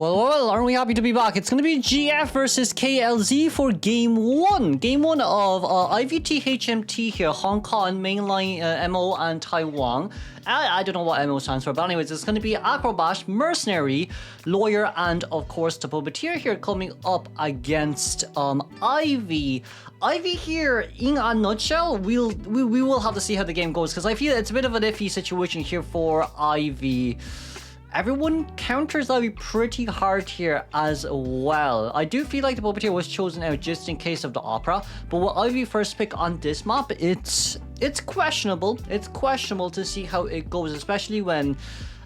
Well, aren't we happy to be back? It's going to be GF versus KLZ for Game 1. Game 1 of IVT HMT here, Hong Kong, mainline MO, and Taiwan. I don't know what MO stands for, but anyways, it's going to be Acrobat, Mercenary, Lawyer, and of course the Puppeteer here coming up against Ivy. Ivy here, in a nutshell, we will have to see how the game goes, because I feel it's a bit of an iffy situation here for Ivy. Everyone counters Ivy pretty hard here as well. I do feel like the Puppeteer was chosen out just in case of the Opera, but will Ivy first pick on this map? It's questionable. It's questionable to see how it goes, especially when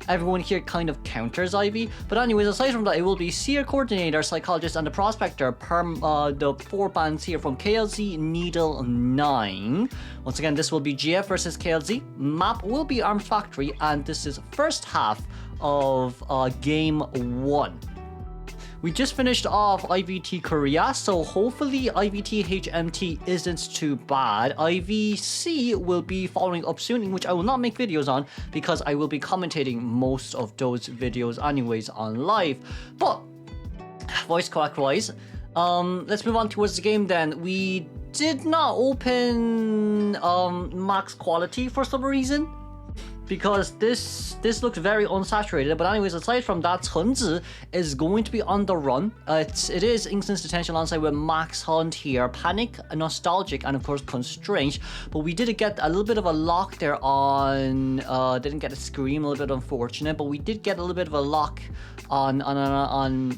everyone here kind of counters Ivy. But anyways, aside from that, it will be Seer, Coordinator, Psychologist, and the Prospector per the 4 bands here from KLZ Needle 9. Once again, this will be GF versus KLZ. Map will be Arms Factory, and this is first half of Game 1. We just finished off IVT Korea, so hopefully IVT HMT isn't too bad. IVC will be following up soon, in which I will not make videos on because I will be commentating most of those videos anyways on live. But voice crack wise, let's move on towards the game then. We did not open max quality for some reason, because this looks very unsaturated. But anyways, aside from that, Chenzi is going to be on the run. It is Instance Detention alongside with Max Hunt here, Panic, Nostalgic, and of course Constraint. But we did get a little bit of a lock there on didn't get a Scream, a little bit unfortunate, but we did get a little bit of a lock on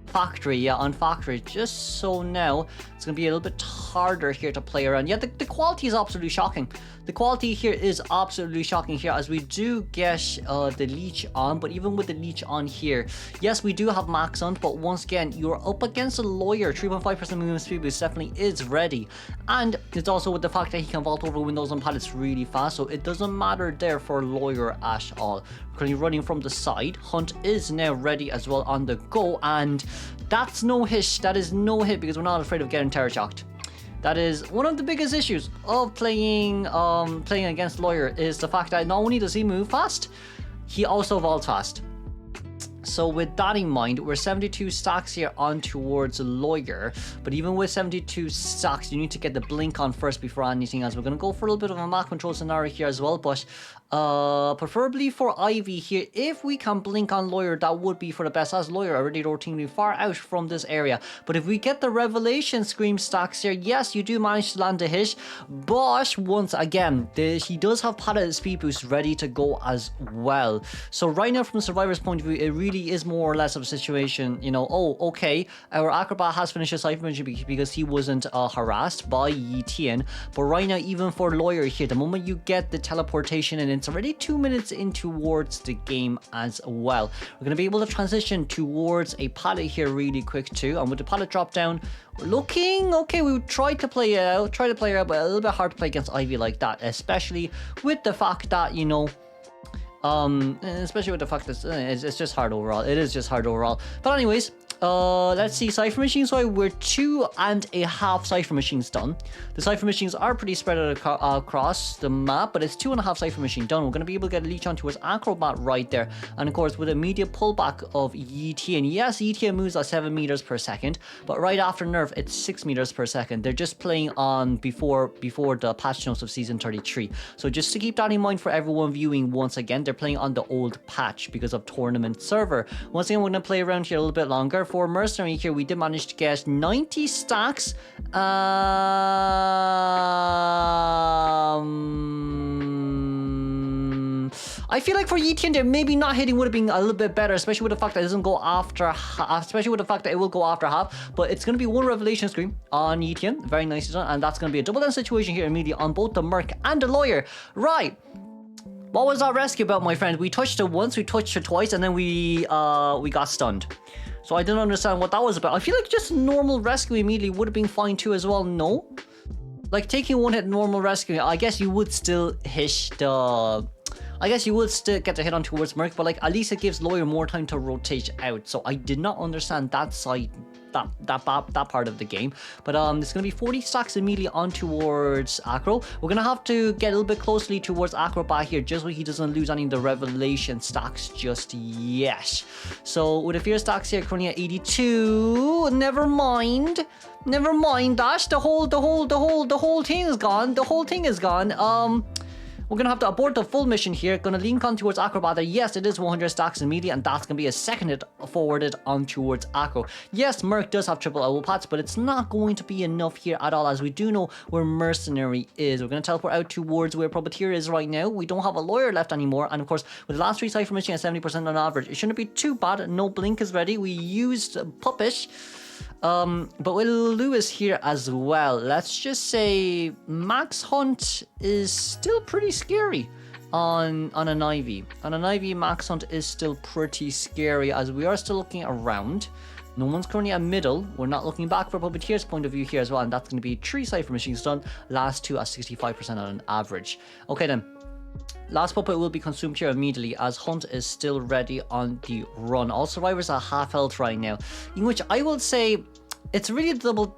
Factory, yeah, on Factory. Just so now it's gonna be a little bit harder here to play around. Yeah, the quality is absolutely shocking. The quality here is absolutely shocking here, as we do get the Leech on. But even with the Leech on here, yes, we do have Max Hunt, but once again, you're up against a Lawyer. 3.5% movement speed boost definitely is ready, and it's also with the fact that he can vault over windows and pallets really fast, so it doesn't matter there for Lawyer at all. Currently running from the side. Hunt is now ready as well on the go, and that's no hit. That is no hit because we're not afraid of getting terror shocked. That is one of the biggest issues of playing against Lawyer, is the fact that not only does he move fast, he also vaults fast. So with that in mind, we're 72 stacks here on towards Lawyer, but even with 72 stacks, you need to get the blink on first before anything else. We're going to go for a little bit of a map control scenario here as well, but preferably for Ivy here, if we can blink on Lawyer, that would be for the best, as Lawyer already rotating far out from this area. But if we get the Revelation Scream stacks here, yes, you do manage to land a hit, but once again, he does have pallet speed boost ready to go as well. So right now, from Survivor's point of view, it really is more or less of a situation, you know, oh, okay, our Acrobat has finished his Cypher mission because he wasn't harassed by Yi Tian. But right now, even for Lawyer here, the moment you get the teleportation, and it's already 2 minutes in towards the game as well, we're going to be able to transition towards a pallet here really quick too. And with the pallet drop down, we're looking okay. We tried to play it out, but a little bit hard to play against Ivy like that, especially with the fact that, you know, especially with the fact that it's just hard overall. It is just hard overall. But anyways, let's see, Cypher Machines, so we're 2.5 Cypher Machines done. The Cypher Machines are pretty spread out across the map, but it's 2.5 Cypher Machine done. We're going to be able to get a Leech on towards Acrobat right there, and of course with immediate pullback of Yi Tian. Yes, Yi Tian moves at 7 meters per second, but right after nerf it's 6 meters per second. They're just playing on before the patch notes of season 33, so just to keep that in mind for everyone viewing. Once again, they're playing on the old patch because of tournament server. Once again, we're going to play around here a little bit longer. For Mercenary here, we did manage to get 90 stacks. I feel like for Yi Tian there, maybe not hitting would have been a little bit better, especially with the fact that it doesn't go after half, especially with the fact that it will go after half. But it's going to be one Revelation Scream on Yi Tian, very nicely done, and that's going to be a double down situation here immediately on both the Merc and the Lawyer. Right, what was that rescue about, my friend? We touched it once, we touched it twice, and then we got stunned. So I didn't understand what that was about. I feel like just normal rescue immediately would have been fine too as well. No? Like taking one hit normal rescue, I guess you would still hit the I guess you would still get to hit on towards Merc, but like at least it gives Lawyer more time to rotate out. So I did not understand that side, that part of the game. But it's gonna be 40 stacks immediately on towards Acro. We're gonna have to get a little bit closely towards Acrobat here, just so he doesn't lose any of the revelation stacks just yet. So with the fear stacks here currently at 82, never mind. Never mind that. The whole thing is gone. The whole thing is gone. We're gonna have to abort the full mission here. Gonna lean on towards Acrobat. Yes, it is 100 stacks immediate, and that's gonna be a seconded forwarded on towards Acro. Yes, Merc does have triple elbow pads, but it's not going to be enough here at all, as we do know where Mercenary is. We're gonna teleport out towards where Probateer is right now. We don't have a Lawyer left anymore, and of course, with the last 3 Cypher machine at 70% on average, it shouldn't be too bad. No blink is ready. We used Puppet. But with Lewis here as well, let's just say Max Hunt is still pretty scary on an IV. On an IV, Max Hunt is still pretty scary, as we are still looking around. No one's currently at middle. We're not looking back for Puppeteer's point of view here as well, and that's going to be 3 Cypher machines done. Last 2 at 65% on an average. Okay then. Last puppet will be consumed here immediately, as Hunt is still ready on the run. All survivors are half health right now, in which I will say it's really double.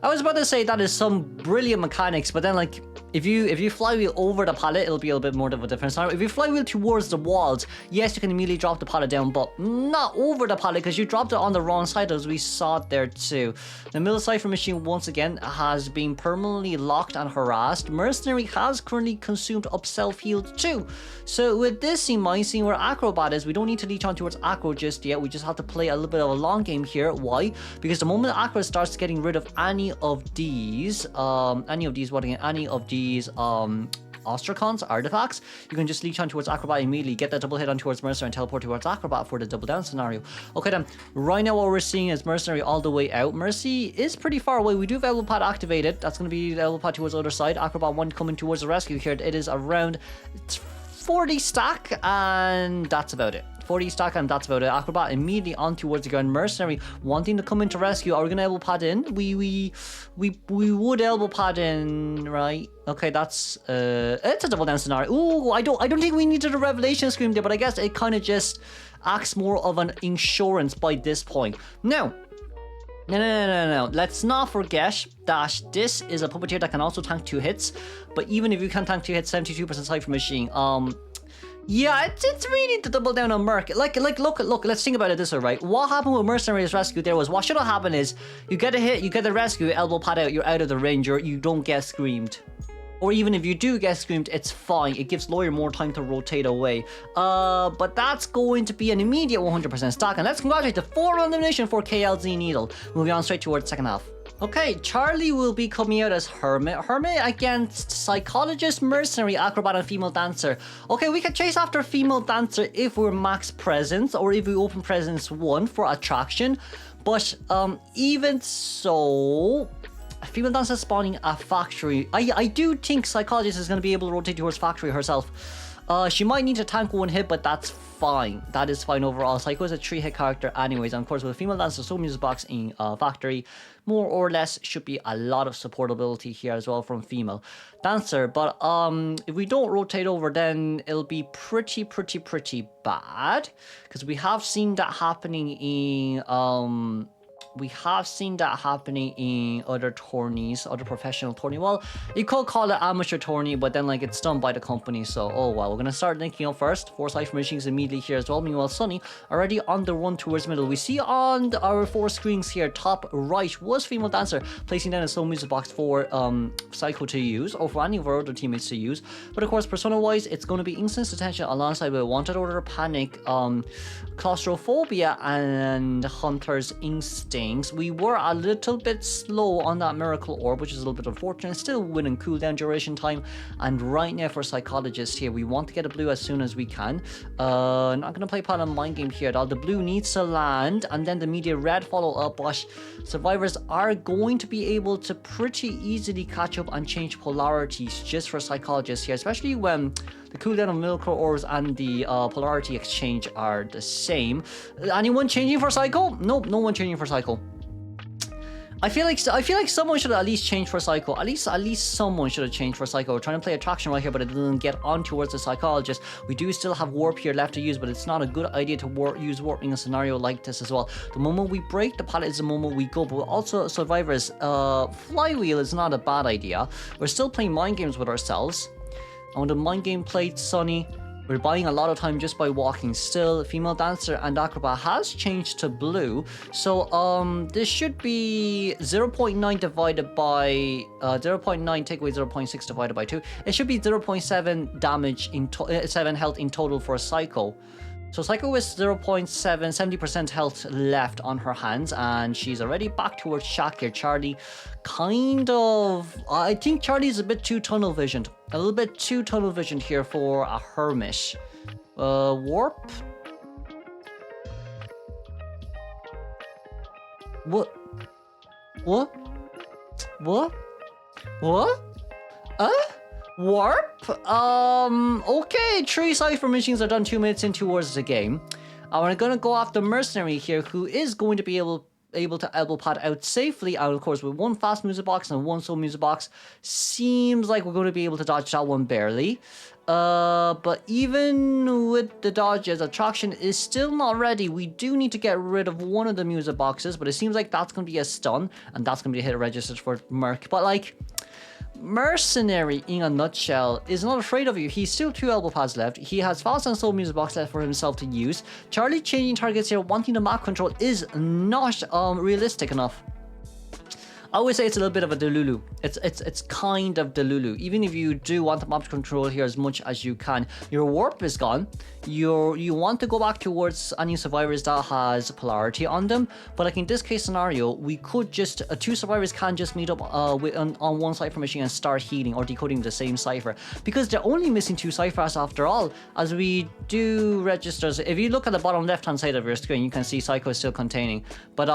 I was about to say that is some brilliant mechanics, but then like if you flywheel over the pallet, it'll be a little bit more of a different scenario. If you flywheel towards the walls, yes, you can immediately drop the pallet down, but not over the pallet, because you dropped it on the wrong side, as we saw it there too. The middle Cypher machine once again has been permanently locked and harassed. Mercenary has currently consumed up self-healed too. So with this in mind, seeing where Acrobat is, we don't need to leech on towards Acro just yet. We just have to play a little bit of a long game here. Why? Because the moment Acro starts getting rid of any of these Ostracons, artifacts, you can just leech on towards Acrobat immediately, get that double hit on towards Mercenary, and teleport towards Acrobat for the double down scenario. Okay then, right now what we're seeing is Mercenary all the way out. Mercy is pretty far away. We do have elbow pad activated. That's going to be the elbow pad towards the other side. Acrobat 1 coming towards the rescue here. It is around 40 stack, and that's about it. 40 stack, and that's about it. Acrobat immediately on towards the ground. Mercenary wanting to come into rescue. Are we gonna elbow pad in? We would elbow pad in, right? Okay, that's it's a double down scenario. Ooh, I don't think we needed a revelation scream there, but I guess it kind of just acts more of an insurance by this point. Now, no. Let's not forget that this is a puppeteer that can also tank 2 hits. But even if you can tank 2 hits, 72% Cypher machine. Yeah, it's really to double down on Merc. Like, look, let's think about it this way, right? What happened with Mercenary's rescue there was, what should have happened is, you get a hit, you get the rescue, elbow pad out, you're out of the range, you don't get screamed. Or even if you do get screamed, it's fine. It gives Lawyer more time to rotate away. But that's going to be an immediate 100% stack. And let's congratulate the 4 elimination for KLz Needle. Moving on straight towards the second half. Okay, Charlie will be coming out as Hermit. Hermit against Psychologist, Mercenary, Acrobat, and Female Dancer. Okay, we can chase after Female Dancer if we're max presence, or if we open presence 1 for attraction. But even so, Female Dancer spawning a factory. I do think Psychologist is going to be able to rotate towards factory herself. She might need to tank 1 hit, but that's fine. That is fine overall. Psycho is a 3-hit character anyways, and of course with a Female Dancer, so music box in factory, more or less should be a lot of supportability here as well from Female Dancer. But if we don't rotate over, then it'll be pretty bad, because we have seen that happening in other tourneys, other professional tourney. Well, you could call it amateur tourney, but then like it's done by the company, so oh well. We're gonna start linking up first. 4 Cypher machines immediately here as well. Meanwhile, Sunny already on the run towards middle. We see on our 4 screens here, top right was Female Dancer placing down a slow music box for Psycho to use, or for any of our other teammates to use. But of course, persona wise, it's going to be Instant Detention alongside with Wanted Order, Panic, Claustrophobia, and Hunter's Instinct. We were a little bit slow on that Miracle Orb, which is a little bit unfortunate. Still winning cooldown duration time. And right now for Psychologist here, we want to get a blue as soon as we can. Not going to play Paladin Mind Game here at all. The blue needs to land, and then the media red follow up, but survivors are going to be able to pretty easily catch up and change polarities just for Psychologist here, especially when the cooldown of Miracle Orbs and the polarity exchange are the same. Anyone changing for Psycho? Nope, no one changing for Psycho. I feel like someone should at least change for Psycho. At least someone should have changed for Psycho. We're trying to play Attraction right here, but it didn't get on towards the Psychologist. We do still have Warp here left to use, but it's not a good idea to use Warp in a scenario like this as well. The moment we break the pallet is the moment we go, but also Survivors, Flywheel is not a bad idea. We're still playing mind games with ourselves. And when the mind game played Sunny, we're buying a lot of time just by walking still. Female Dancer and Acrobat has changed to blue. So this should be 0.9 divided by 0.9 take away 0.6 divided by 2. It should be 0.7 damage in 7 health in total for Psycho. So Psycho is 0.7, 70% health left on her hands, and she's already back towards Shaq here. Charlie, kind of, I think Charlie's a bit too tunnel visioned. A little bit too tunnel visioned here for a hermit. Warp? What? What? What? What? Warp? Okay, 3 cipher machines are done 2 minutes in towards the game. We're gonna go after Mercenary here, who is going to be able to elbow pad out safely, and of course with 1 fast music box and 1 slow music box, seems like we're going to be able to dodge that one barely. But even with the dodges, Attraction is still not ready. We do need to get rid of one of the music boxes, but it seems like that's going to be a stun, and that's going to be a hit registered for Merc. But like, Mercenary in a nutshell is not afraid of you. He's still 2 elbow pads left. He has fast and slow music box left for himself to use. Charlie changing targets here, wanting the map control is not realistic enough. I would say it's a little bit of a delulu. It's kind of delulu. Even if you do want the map control here as much as you can, your warp is gone. You want to go back towards any survivors that has polarity on them, but like in this case scenario, we could just 2 survivors can just meet up on 1 cipher machine and start healing or decoding the same cipher, because they're only missing 2 ciphers after all. As we do registers, if you look at the bottom left hand side of your screen, you can see Psycho is still containing, but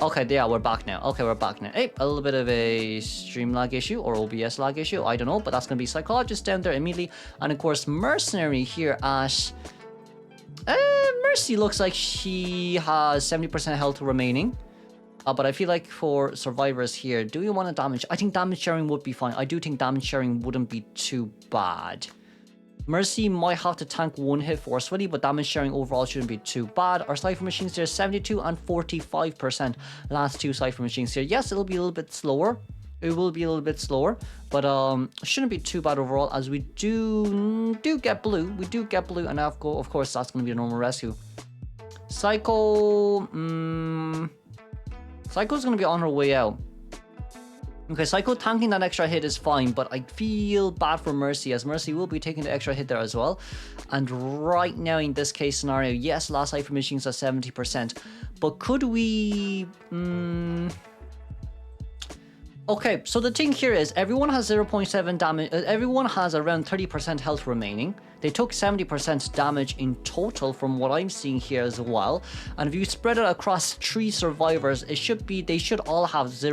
okay, yeah, we're back now. Okay, we're back now. Hey, a little bit of a stream lag issue or OBS lag issue. I don't know, but that's going to be Psychologist down there immediately. And of course, Mercenary here at... Mercy looks like she has 70% health remaining. But I feel like for Survivors here, do you want to damage? I think damage sharing would be fine. I do think damage sharing wouldn't be too bad. Mercy might have to tank 1 hit forcefully, but damage sharing overall shouldn't be too bad. Our cipher machines there, 72 and 45%. Last 2 cipher machines here. Yes, it'll be a little bit slower. It will be a little bit slower, but shouldn't be too bad overall, as we do get blue. We do get blue, and of course that's going to be a normal rescue. Psycho's going to be on her way out. Okay, Psycho tanking that extra hit is fine, but I feel bad for Mercy, as Mercy will be taking the extra hit there as well. And right now in this case scenario, yes, last cipher machines are 70%, but could we... Okay, so the thing here is everyone has 0.7 damage, everyone has around 30% health remaining. They took 70% damage in total from what I'm seeing here as well. And if you spread it across 3 survivors, they should all have they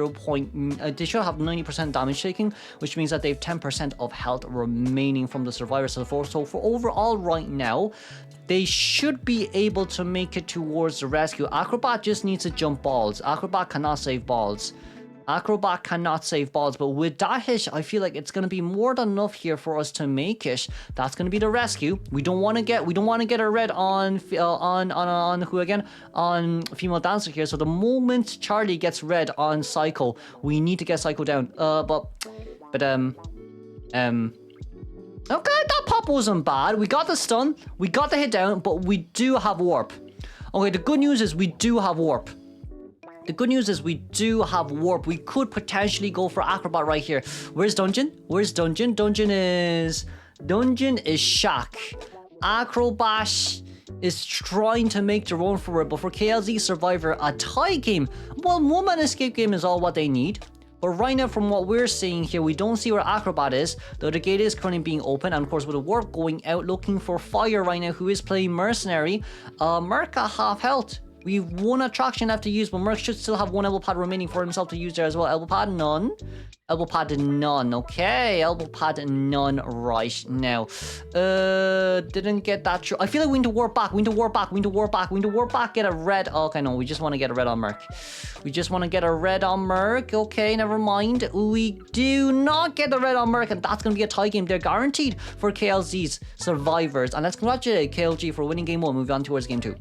should have 90% damage taking, which means that they have 10% of health remaining from the survivors. So for overall right now, they should be able to make it towards the rescue. Acrobat just needs to jump balls. Acrobat cannot save balls. Acrobat cannot save balls, but with that hit, I feel like it's going to be more than enough here for us to make it. That's going to be the rescue. We don't want to get a red on who again? On Female Dancer here. So the moment Charlie gets red on Psycho, we need to get Psycho down. Okay, that pop wasn't bad. We got the stun, we got the hit down, but we do have warp. Okay, the good news is we do have warp. The good news is we do have warp. We could potentially go for Acrobat right here. Where's Dungeon? Where's Dungeon? Dungeon is Shaq. Acrobat is trying to make the run for it, but for KLZ Survivor, a tie game, well, 1-man escape game is all what they need. But right now, from what we're seeing here, we don't see where Acrobat is, though the gate is currently being open, and of course with the warp going out, looking for Fire right now, who is playing Mercenary. Merc at half health. We've one attraction left to use, but Merc should still have one elbow pad remaining for himself to use there as well. Elbow pad, none. Elbow pad, none. Okay, elbow pad, none right now. Didn't get that true. I feel like we need to warp back. We need to warp back. We need to warp back. We need to warp back. Get a red. Okay, no, we just want to get a red on Merc. We just want to get a red on Merc. Okay, never mind. We do not get the red on Merc, and that's going to be a tie game. They're guaranteed for KLZ's survivors. And let's congratulate KLG for winning game 1. Moving on towards game 2.